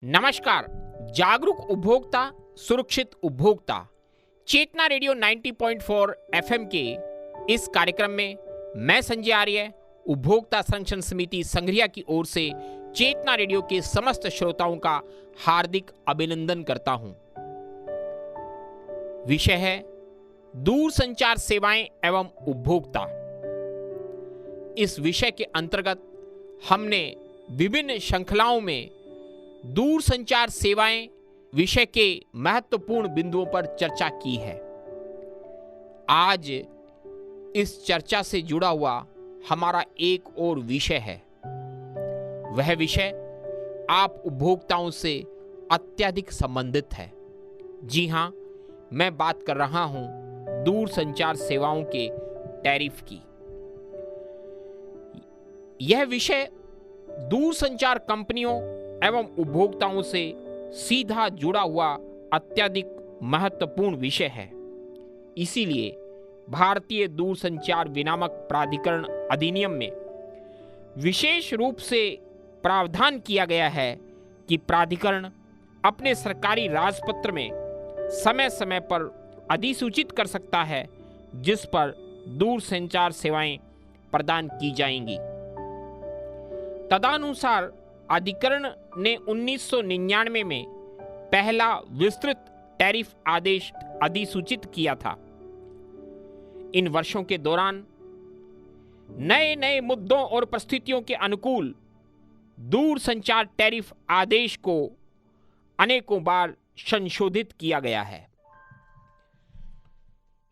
नमस्कार। जागरूक उपभोक्ता सुरक्षित उपभोक्ता चेतना रेडियो 90.4 एफएम के इस कार्यक्रम में मैं संजय आर्य उपभोक्ता संरक्षण समिति संघरिया की ओर से चेतना रेडियो के समस्त श्रोताओं का हार्दिक अभिनंदन करता हूं। विषय है दूरसंचार सेवाएं एवं उपभोक्ता। इस विषय के अंतर्गत हमने विभिन्न श्रृंखलाओं में दूरसंचार सेवाएं विषय के महत्वपूर्ण बिंदुओं पर चर्चा की है। आज इस चर्चा से जुड़ा हुआ हमारा एक और विषय है। वह विषय आप उपभोक्ताओं से अत्यधिक संबंधित है। जी हां, मैं बात कर रहा हूं दूरसंचार सेवाओं के टैरिफ की। यह विषय दूरसंचार कंपनियों एवं उपभोक्ताओं से सीधा जुड़ा हुआ अत्यधिक महत्वपूर्ण विषय है। इसीलिए भारतीय दूरसंचार विनियामक प्राधिकरण अधिनियम में विशेष रूप से प्रावधान किया गया है कि प्राधिकरण अपने सरकारी राजपत्र में समय समय पर अधिसूचित कर सकता है जिस पर दूरसंचार सेवाएं प्रदान की जाएंगी। तदनुसार अधिकरण ने 1999 में पहला विस्तृत टैरिफ आदेश अधिसूचित किया था। इन वर्षों के दौरान नए नए मुद्दों और परिस्थितियों के अनुकूल दूरसंचार टैरिफ आदेश को अनेकों बार संशोधित किया गया है।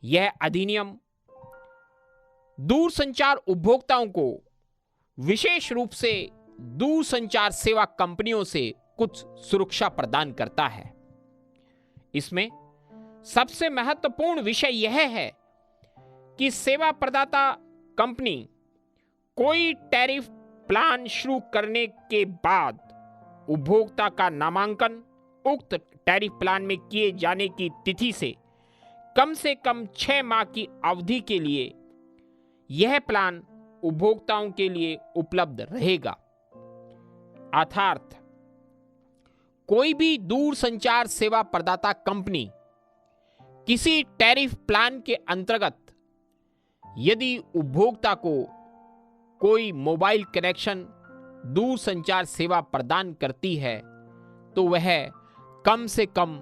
यह अधिनियम दूरसंचार उपभोक्ताओं को विशेष रूप से दूरसंचार सेवा कंपनियों से कुछ सुरक्षा प्रदान करता है। इसमें सबसे महत्वपूर्ण विषय यह है कि सेवा प्रदाता कंपनी कोई टैरिफ प्लान शुरू करने के बाद उपभोक्ता का नामांकन उक्त टैरिफ प्लान में किए जाने की तिथि से कम 6 माह की अवधि के लिए यह प्लान उपभोक्ताओं के लिए उपलब्ध रहेगा। अर्थात कोई भी दूरसंचार सेवा प्रदाता कंपनी किसी टैरिफ प्लान के अंतर्गत यदि उपभोक्ता को कोई मोबाइल कनेक्शन दूरसंचार सेवा प्रदान करती है तो वह कम से कम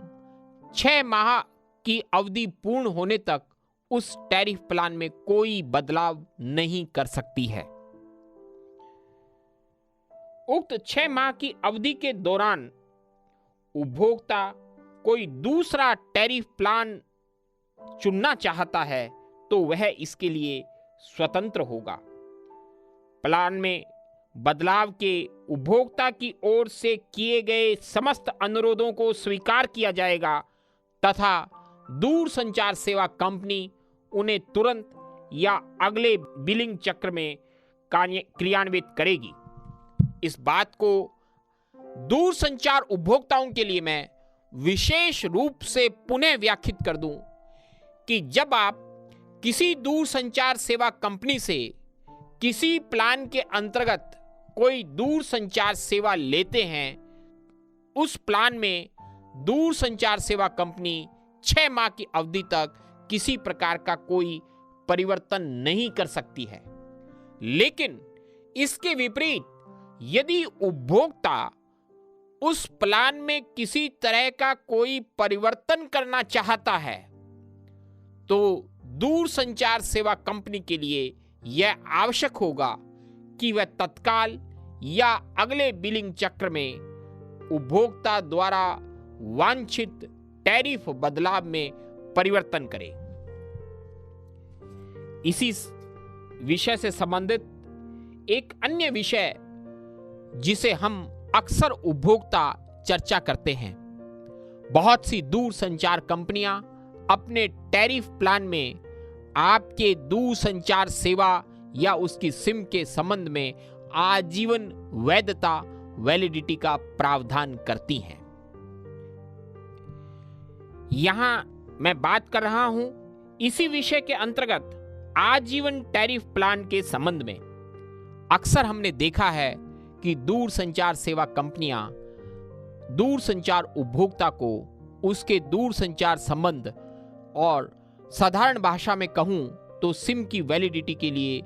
6 माह की अवधि पूर्ण होने तक उस टैरिफ प्लान में कोई बदलाव नहीं कर सकती है। उक्त 6 माह की अवधि के दौरान उपभोक्ता कोई दूसरा टैरिफ प्लान चुनना चाहता है तो वह इसके लिए स्वतंत्र होगा। प्लान में बदलाव के उपभोक्ता की ओर से किए गए समस्त अनुरोधों को स्वीकार किया जाएगा तथा दूरसंचार सेवा कंपनी उन्हें तुरंत या अगले बिलिंग चक्र में क्रियान्वित करेगी। इस बात को दूरसंचार उपभोक्ताओं के लिए मैं विशेष रूप से पुनः व्याख्यात कर दूं कि जब आप किसी दूरसंचार सेवा कंपनी से किसी प्लान के अंतर्गत कोई दूरसंचार सेवा लेते हैं, उस प्लान में दूरसंचार सेवा कंपनी 6 माह की अवधि तक किसी प्रकार का कोई परिवर्तन नहीं कर सकती है। लेकिन इसके विपरीत यदि उपभोक्ता उस प्लान में किसी तरह का कोई परिवर्तन करना चाहता है तो दूरसंचार सेवा कंपनी के लिए यह आवश्यक होगा कि वह तत्काल या अगले बिलिंग चक्र में उपभोक्ता द्वारा वांछित टैरिफ बदलाव में परिवर्तन करे। इसी विषय से संबंधित एक अन्य विषय जिसे हम अक्सर उपभोक्ता चर्चा करते हैं, बहुत सी दूरसंचार कंपनियां अपने टैरिफ प्लान में आपके दूरसंचार सेवा या उसकी सिम के संबंध में आजीवन वैलिडिटी का प्रावधान करती हैं। यहां मैं बात कर रहा हूं इसी विषय के अंतर्गत आजीवन टैरिफ प्लान के संबंध में। अक्सर हमने देखा है कि दूरसंचार सेवा कंपनियां दूरसंचार उपभोक्ता को उसके दूरसंचार संबंध और साधारण भाषा में कहूं तो सिम की वैलिडिटी के लिए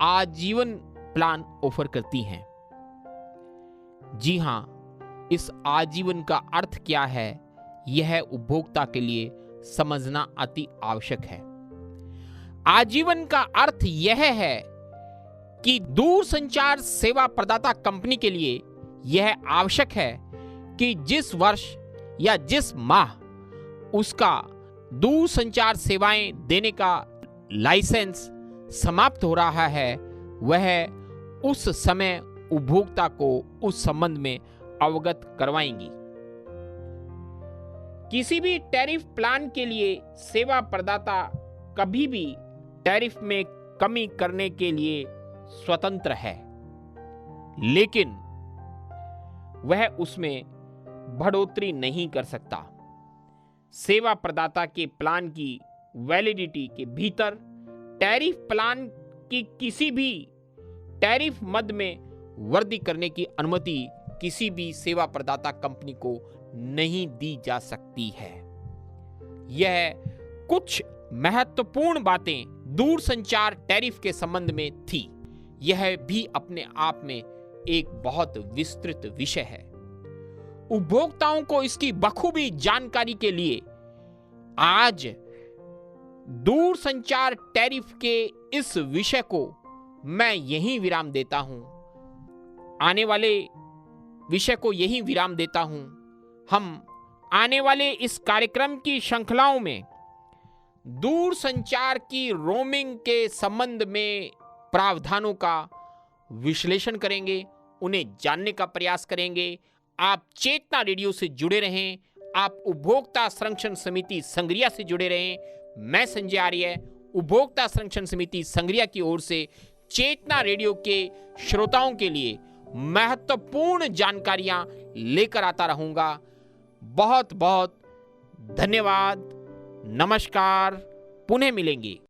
आजीवन प्लान ऑफर करती हैं। जी हां, इस आजीवन का अर्थ क्या है, यह उपभोक्ता के लिए समझना अति आवश्यक है। आजीवन का अर्थ यह है कि दूरसंचार सेवा प्रदाता कंपनी के लिए यह आवश्यक है कि जिस वर्ष या जिस माह उसका दूरसंचार सेवाएं देने का लाइसेंस समाप्त हो रहा है, वह उस समय उपभोक्ता को उस संबंध में अवगत करवाएंगी। किसी भी टैरिफ प्लान के लिए सेवा प्रदाता कभी भी टैरिफ में कमी करने के लिए स्वतंत्र है, लेकिन वह उसमें बढ़ोतरी नहीं कर सकता। सेवा प्रदाता के प्लान की वैलिडिटी के भीतर टैरिफ प्लान की किसी भी टैरिफ मद में वृद्धि करने की अनुमति किसी भी सेवा प्रदाता कंपनी को नहीं दी जा सकती है। यह कुछ महत्वपूर्ण बातें दूरसंचार टैरिफ के संबंध में थी। यह भी अपने आप में एक बहुत विस्तृत विषय है। उपभोक्ताओं को इसकी बखूबी जानकारी के लिए आज दूरसंचार टैरिफ के इस विषय को मैं यहीं विराम देता हूं। आने वाले विषय को यहीं विराम देता हूं। हम आने वाले इस कार्यक्रम की श्रृंखलाओं में दूरसंचार की रोमिंग के संबंध में प्रावधानों का विश्लेषण करेंगे, उन्हें जानने का प्रयास करेंगे। आप चेतना रेडियो से जुड़े रहें, आप उपभोक्ता संरक्षण समिति संग्रिया से जुड़े रहें। मैं संजय आर्य, उपभोक्ता संरक्षण समिति संग्रिया की ओर से चेतना रेडियो के श्रोताओं के लिए महत्वपूर्ण जानकारियां लेकर आता रहूंगा। बहुत बहुत धन्यवाद। नमस्कार। पुनः मिलेंगे।